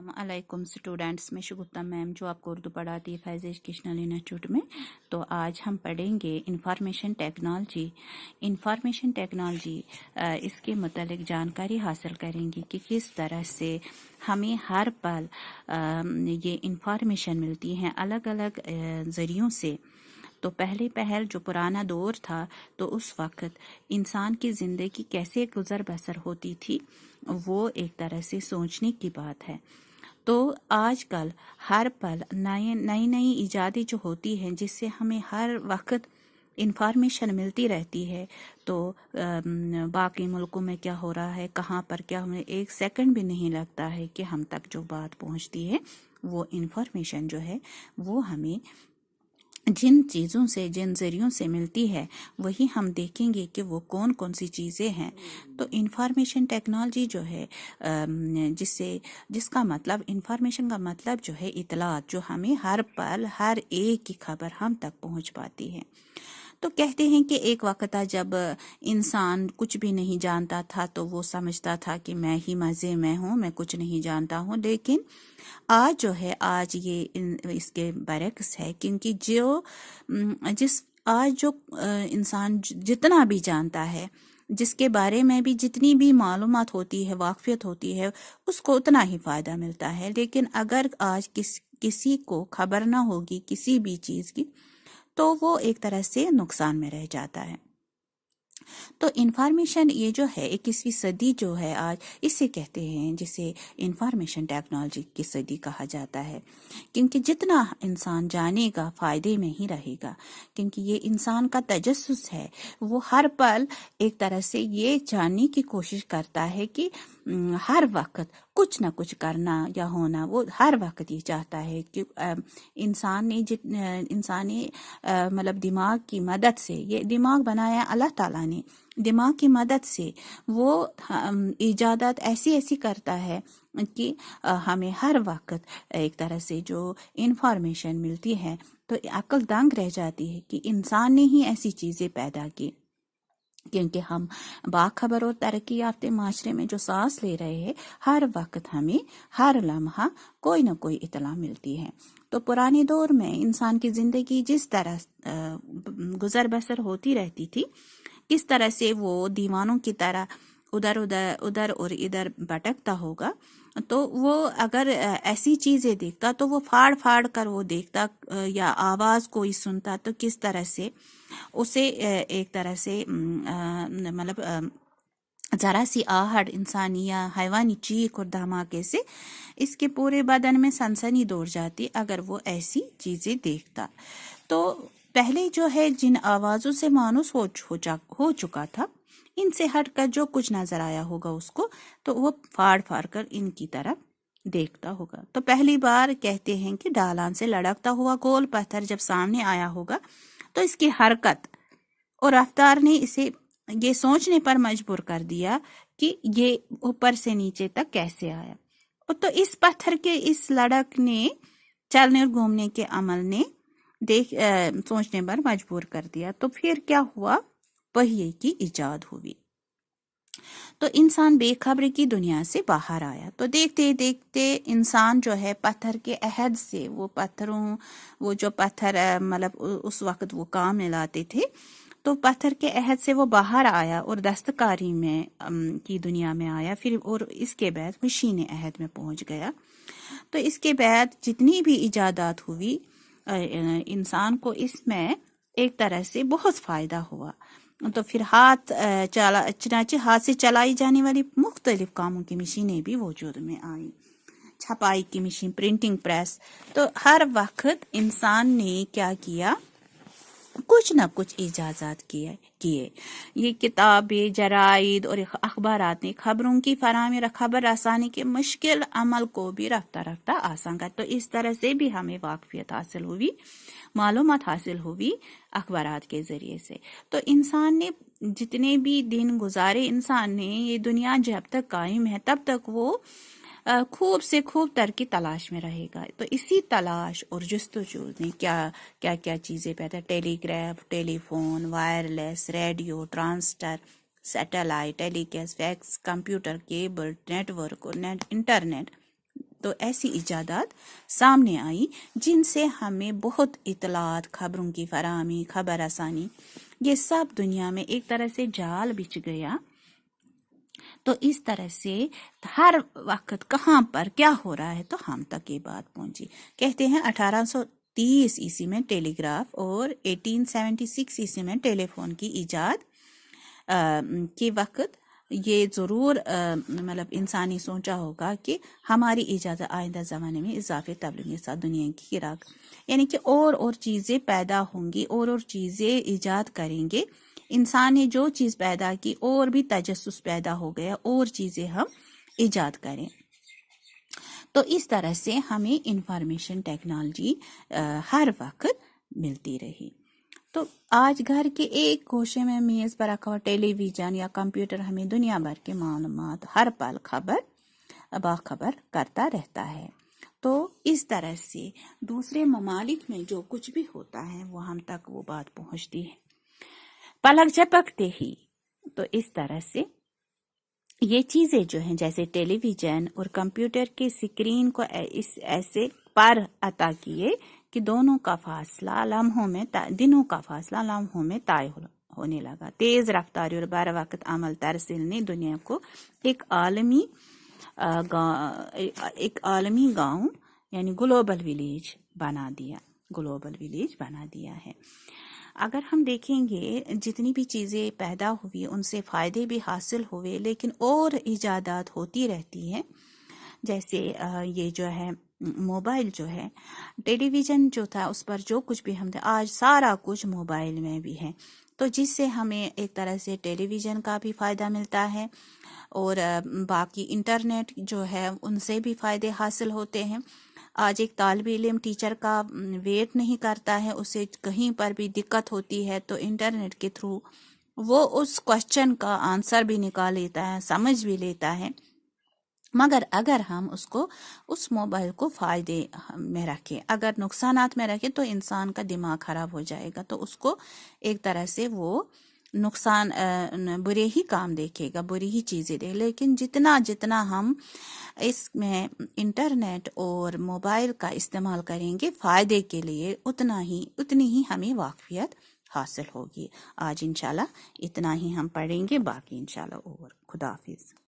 अस्सलाम स्टूडेंट्स, मैं शुगुफ्ता मैम जो आपको उर्दू पढ़ाती है फैज़ एजुकेशनल इंस्टीट्यूट में। तो आज हम पढ़ेंगे इंफॉर्मेशन टेक्नोलॉजी। इसके मुतालिक जानकारी हासिल करेंगे कि किस तरह से हमें हर पल ये इंफॉर्मेशन मिलती हैं अलग अलग ज़रियों से। तो पहल जो पुराना दौर था तो उस वक़्त इंसान की ज़िंदगी कैसे गुज़र बसर होती थी, वो एक तरह से सोचने की बात है। तो आजकल हर पल नई इजादें जो होती हैं जिससे हमें हर वक्त इंफॉर्मेशन मिलती रहती है। तो बाकी मुल्कों में क्या हो रहा है, कहाँ पर क्या, हमें एक सेकंड भी नहीं लगता है कि हम तक जो बात पहुँचती है वो इंफॉर्मेशन जो है वो हमें जिन चीज़ों से जिन ज़रियों से मिलती है वही हम देखेंगे कि वो कौन कौन सी चीज़ें हैं। तो इंफॉर्मेशन टेक्नोलॉजी जो है जिसका मतलब इंफॉर्मेशन का मतलब जो है इतलात, जो हमें हर पल हर एक की खबर हम तक पहुंच पाती है। तो कहते हैं कि एक वक्त था जब इंसान कुछ भी नहीं जानता था तो वो समझता था कि मैं ही मज़े में हूँ, मैं कुछ नहीं जानता हूँ। लेकिन आज जो है आज ये इसके बरक्स है, क्योंकि आज जो इंसान जितना भी जानता है, जिसके बारे में भी जितनी भी मालूमात होती है, वाकफियत होती है, उसको उतना ही फ़ायदा मिलता है। लेकिन अगर आज किसी को खबर ना होगी किसी भी चीज़ की तो वो एक तरह से नुकसान में रह जाता है। तो इंफॉर्मेशन ये जो है 21वीं सदी जो है आज, इसे कहते हैं जिसे इंफॉर्मेशन टेक्नोलॉजी की सदी कहा जाता है। क्योंकि जितना इंसान जानेगा फ़ायदे में ही रहेगा, क्योंकि ये इंसान का तजस्सुस है। वो हर पल एक तरह से ये जानने की कोशिश करता है कि हर वक्त कुछ ना कुछ करना या होना, वो हर वक्त ये चाहता है कि इंसानी मतलब दिमाग की मदद से, ये दिमाग बनाया अल्लाह ताला ने, दिमाग की मदद से वो इजादत ऐसी करता है कि हमें हर वक्त एक तरह से जो इंफॉर्मेशन मिलती है तो अक्ल दंग रह जाती है कि इंसान ने ही ऐसी चीज़ें पैदा की। क्योंकि हम बाखबर और तरक्की याफ्ते माशरे में जो सांस ले रहे हैं, हर वक्त हमें हर लम्हा कोई ना कोई इतला मिलती है। तो पुराने दौर में इंसान की ज़िंदगी जिस तरह गुजर बसर होती रहती थी, किस तरह से वो दीवानों की तरह उधर और इधर भटकता होगा, तो वो अगर ऐसी चीज़ें देखता तो वो फाड़ कर वो देखता, या आवाज़ कोई सुनता तो किस तरह से उसे एक तरह से मतलब ज़रा सी आहट इंसानी या हैवानी चीख और धमाके से इसके पूरे बदन में सनसनी दौड़ जाती अगर वो ऐसी चीज़ें देखता। तो पहले जो है जिन आवाज़ों से मानूस हो चुका था, इनसे हटकर जो कुछ नजर आया होगा उसको तो वो फाड़ कर इनकी तरफ देखता होगा। तो पहली बार कहते हैं कि ढालान से लड़कता हुआ गोल पत्थर जब सामने आया होगा तो इसकी हरकत और रफ्तार ने इसे ये सोचने पर मजबूर कर दिया कि ये ऊपर से नीचे तक कैसे आया। तो इस पत्थर के इस लड़कने, चलने और घूमने के अमल ने सोचने पर मजबूर कर दिया। तो फिर क्या हुआ, पहिए की इजाद हुई। तो इंसान बेखबरी की दुनिया से बाहर आया। तो देखते देखते इंसान जो है पत्थर के अहद से, वो जो पत्थर मतलब उस वक्त वो काम में लाते थे, तो पत्थर के अहद से वो बाहर आया और दस्तकारी में की दुनिया में आया। फिर और इसके बाद मशीन अहद में पहुंच गया। तो इसके बाद जितनी भी इजादात हुई, इंसान को इसमें एक तरह से बहुत फ़ायदा हुआ। तो फिर चनाचे हाथ से चलाई जाने वाली मुख्तलिफ कामों की मशीनें भी वजूद में आई। छपाई की मशीन, प्रिंटिंग प्रेस। तो हर वक्त इंसान ने क्या किया, कुछ न कुछ इजाज़त किए। ये किताबें, जराइद और अखबारात ने खबरों की फराहमी और खबर रसानी के मुश्किल अमल को भी रफ्ता आसान कर। तो इस तरह से भी हमें वाकफियत हासिल हुई, मालूमात हासिल हुई अखबारात के ज़रिए से। तो इंसान ने जितने भी दिन गुजारे, इंसान ने ये दुनिया जब तक कायम है तब तक वो खूब से खूब तरक्की तलाश में रहेगा। तो इसी तलाश और जस्तजू में क्या चीज़ें पैदा, telegraph, telephone, wireless, radio, transistor, satellite, telecast, fax, computer, cable, network और इंटरनेट تو ایسی ایجادات سامنے آئی جن سے ہمیں بہت اطلاعات، خبروں کی فراہمی، خبر رسانی، یہ سب دنیا میں ایک طرح سے جال بچھ گیا۔ تو اس طرح سے ہر وقت کہاں پر کیا ہو رہا ہے تو ہم تک یہ بات پہنچی۔ کہتے ہیں 1830 عیسوی میں ٹیلی گراف اور 1876 عیسوی میں ٹیلی فون کی ایجاد کے وقت یہ ضرور مطلب انسانی سوچا ہوگا کہ ہماری ایجاد آئندہ زمانے میں اضافی تبلیغ کے ساتھ دنیا کی راک، یعنی کہ اور چیزیں پیدا ہوں گی، اور چیزیں ایجاد کریں گے۔ انسان نے جو چیز پیدا کی اور بھی تجسس پیدا ہو گیا، اور چیزیں ہم ایجاد کریں۔ تو اس طرح سے ہمیں انفارمیشن ٹیکنالوجی ہر وقت ملتی رہی۔ تو آج گھر کے ایک گوشے میں میز پر رکھا ہوا ٹیلی ویژن یا کمپیوٹر ہمیں دنیا بھر کے معلومات ہر پل باخبر کرتا رہتا ہے۔ تو اس طرح سے دوسرے ممالک میں جو کچھ بھی ہوتا ہے وہ ہم تک وہ بات پہنچتی ہے پلک جھپکتے ہی۔ تو اس طرح سے یہ چیزیں جو ہیں جیسے ٹیلی ویژن اور کمپیوٹر کی اسکرین کو ایسے پر عطا کیے کہ دونوں کا فاصلہ دنوں کا فاصلہ لمحوں میں طے ہونے لگا۔ تیز رفتاری اور بر وقت عمل ترسیل نے دنیا کو ایک عالمی گاؤں یعنی گلوبل ولیج بنا دیا ہے۔ اگر ہم دیکھیں گے جتنی بھی چیزیں پیدا ہوئی ان سے فائدے بھی حاصل ہوئے، لیکن اور ایجادات ہوتی رہتی ہیں۔ جیسے یہ جو ہے موبائل جو ہے، ٹیلی ویژن جو تھا اس پر جو کچھ بھی ہم تھے، آج سارا کچھ موبائل میں بھی ہے، تو جس سے ہمیں ایک طرح سے ٹیلی ویژن کا بھی فائدہ ملتا ہے، اور باقی انٹرنیٹ جو ہے ان سے بھی فائدے حاصل ہوتے ہیں۔ آج ایک طالب علم ٹیچر کا ویٹ نہیں کرتا ہے، اسے کہیں پر بھی دقت ہوتی ہے تو انٹرنیٹ کے تھرو وہ اس کوشچن کا آنسر بھی نکال لیتا ہے، سمجھ بھی لیتا ہے۔ مگر اگر ہم اس موبائل کو فائدے میں رکھیں، اگر نقصانات میں رکھیں تو انسان کا دماغ خراب ہو جائے گا، تو اس کو ایک طرح سے وہ نقصان برے ہی کام دیکھے گا، بری ہی چیزیں دے۔ لیکن جتنا ہم اس میں انٹرنیٹ اور موبائل کا استعمال کریں گے فائدے کے لیے، اتنی ہی ہمیں واقفیت حاصل ہوگی۔ آج انشاءاللہ اتنا ہی ہم پڑھیں گے، باقی انشاءاللہ اور خدا حافظ۔